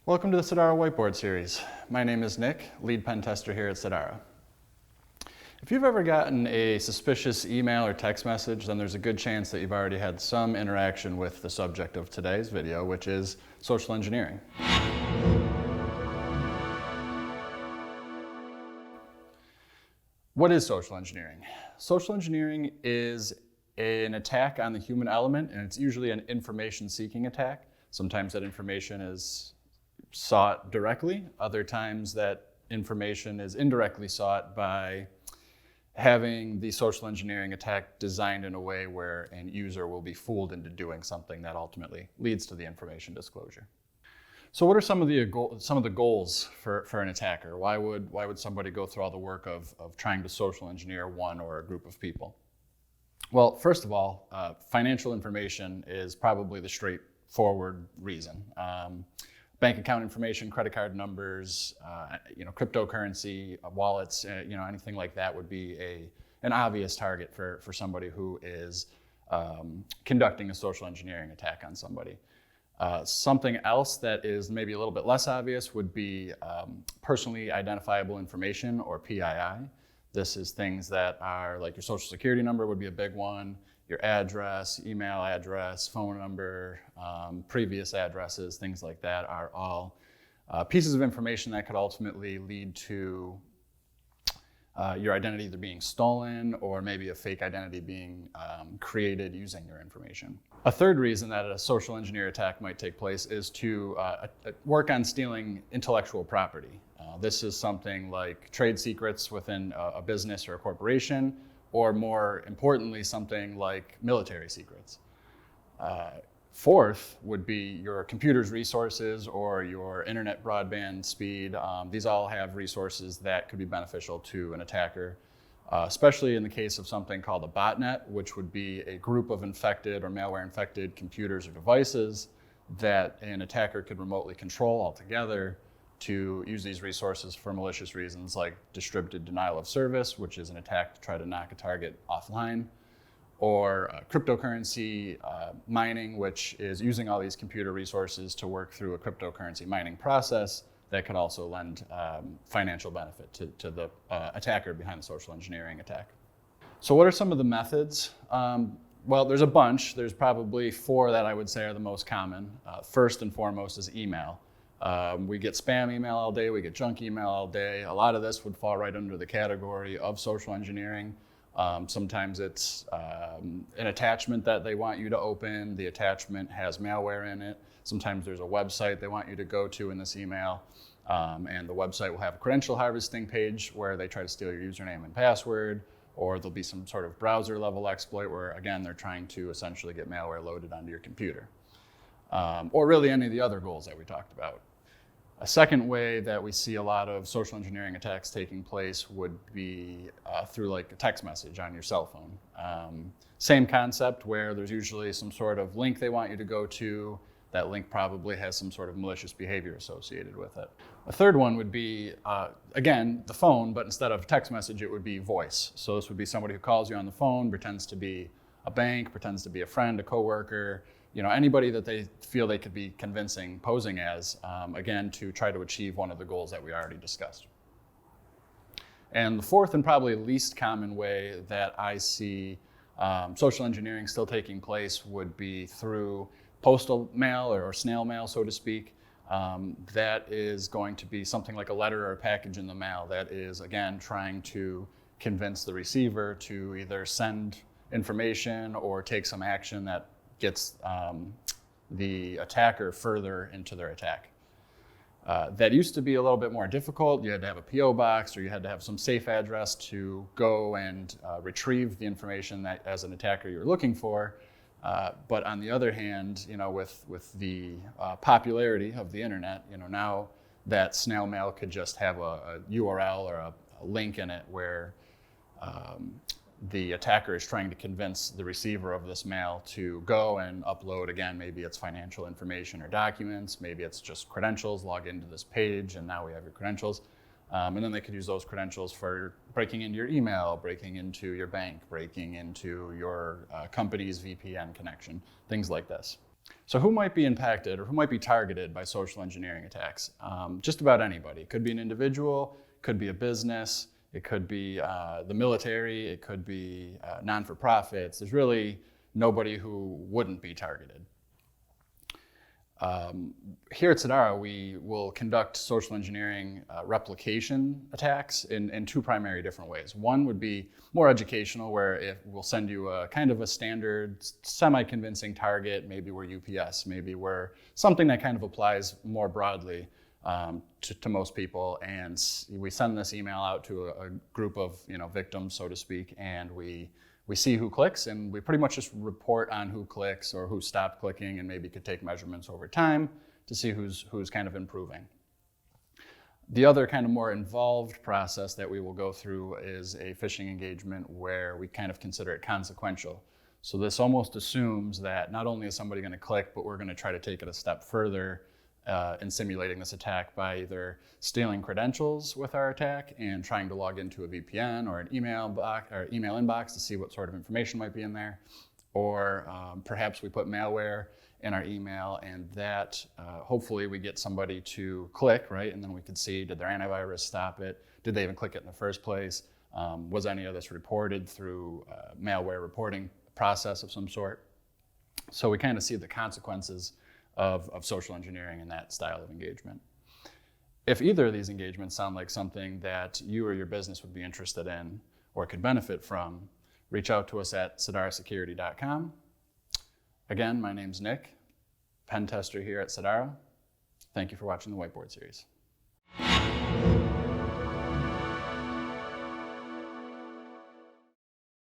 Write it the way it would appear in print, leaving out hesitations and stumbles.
Welcome to the Sidara Whiteboard Series. My name is Nick, lead pen tester here at Sidara. If you've ever gotten a suspicious email or text message, then there's a good chance that you've already had some interaction with the subject of today's video, which is social engineering. What is social engineering? Social engineering is an attack on the human element, and it's usually an information-seeking attack. Sometimes that information is sought directly. Other times that information is indirectly sought by having the social engineering attack designed in a way where an user will be fooled into doing something that ultimately leads to the information disclosure. So what are some of the goals for an attacker? Why would somebody go through all the work of trying to social engineer one or a group of people? Well, first of all, financial information is probably the straightforward reason. Bank account information, credit card numbers, cryptocurrency, wallets, anything like that would be an obvious target for somebody who is conducting a social engineering attack on somebody. Something else that is maybe a little bit less obvious would be personally identifiable information, or PII. This is things that are like your social security number would be a big one, your address, email address, phone number, previous addresses, things like that are all pieces of information that could ultimately lead to your identity either being stolen or maybe a fake identity being created using your information. A third reason that a social engineer attack might take place is to work on stealing intellectual property. This is something like trade secrets within a business or a corporation, or more importantly, something like military secrets. Fourth would be your computer's resources or your internet broadband speed. These all have resources that could be beneficial to an attacker, especially in the case of something called a botnet, which would be a group of infected or malware-infected computers or devices that an attacker could remotely control altogether to use these resources for malicious reasons like distributed denial of service, which is an attack to try to knock a target offline, or cryptocurrency mining, which is using all these computer resources to work through a cryptocurrency mining process that could also lend financial benefit to the attacker behind the social engineering attack. So what are some of the methods? Well, there's a bunch. There's probably four that I would say are the most common. First and foremost is email. We get spam email all day, we get junk email all day. A lot of this would fall right under the category of social engineering. Sometimes it's an attachment that they want you to open. The attachment has malware in it. Sometimes there's a website they want you to go to in this email. And the website will have a credential harvesting page where they try to steal your username and password, or there'll be some sort of browser level exploit where, again, they're trying to essentially get malware loaded onto your computer. Or really any of the other goals that we talked about. A second way that we see a lot of social engineering attacks taking place would be through like a text message on your cell phone. Same concept, where there's usually some sort of link they want you to go to. That link probably has some sort of malicious behavior associated with it. A third one would be, again, the phone, but instead of text message, it would be voice. So this would be somebody who calls you on the phone, pretends to be a bank, pretends to be a friend, a coworker, anybody that they feel they could be convincing, posing as, again, to try to achieve one of the goals that we already discussed. And the fourth and probably least common way that I see social engineering still taking place would be through postal mail or snail mail, so to speak. That is going to be something like a letter or a package in the mail that is, again, trying to convince the receiver to either send information or take some action that gets the attacker further into their attack. That used to be a little bit more difficult. You had to have a PO box, or you had to have some safe address to go and retrieve the information that, as an attacker, you're looking for. But on the other hand, with the popularity of the internet, now that snail mail could just have a URL or a link in it where the attacker is trying to convince the receiver of this mail to go and upload, again, maybe it's financial information or documents, maybe it's just credentials, log into this page, and now we have your credentials. And then they could use those credentials for breaking into your email, breaking into your bank, breaking into your company's VPN connection, things like this. So who might be impacted or who might be targeted by social engineering attacks? Just about anybody. It could be an individual, could be a business, it could be the military, it could be non-for-profits. There's really nobody who wouldn't be targeted. Here at Sidara, we will conduct social engineering replication attacks in two primary different ways. One would be more educational, where we'll send you a kind of a standard, semi-convincing target. Maybe we're UPS, maybe we're something that kind of applies more broadly to most people. And we send this email out to a group of victims, so to speak, and we see who clicks, and we pretty much just report on who clicks or who stopped clicking, and maybe could take measurements over time to see who's kind of improving. The other kind of more involved process that we will go through is a phishing engagement where we kind of consider it consequential. So this almost assumes that not only is somebody going to click, but we're going to try to take it a step further in simulating this attack by either stealing credentials with our attack and trying to log into a VPN or an email inbox to see what sort of information might be in there, or perhaps we put malware in our email, and that hopefully we get somebody to click, right? And then we could see, did their antivirus stop it? Did they even click it in the first place? Was any of this reported through malware reporting process of some sort? So we kind of see the consequences of social engineering in that style of engagement. If either of these engagements sound like something that you or your business would be interested in or could benefit from, reach out to us at sidarasecurity.com. Again, my name's Nick, pen tester here at Sidara. Thank you for watching the Whiteboard series.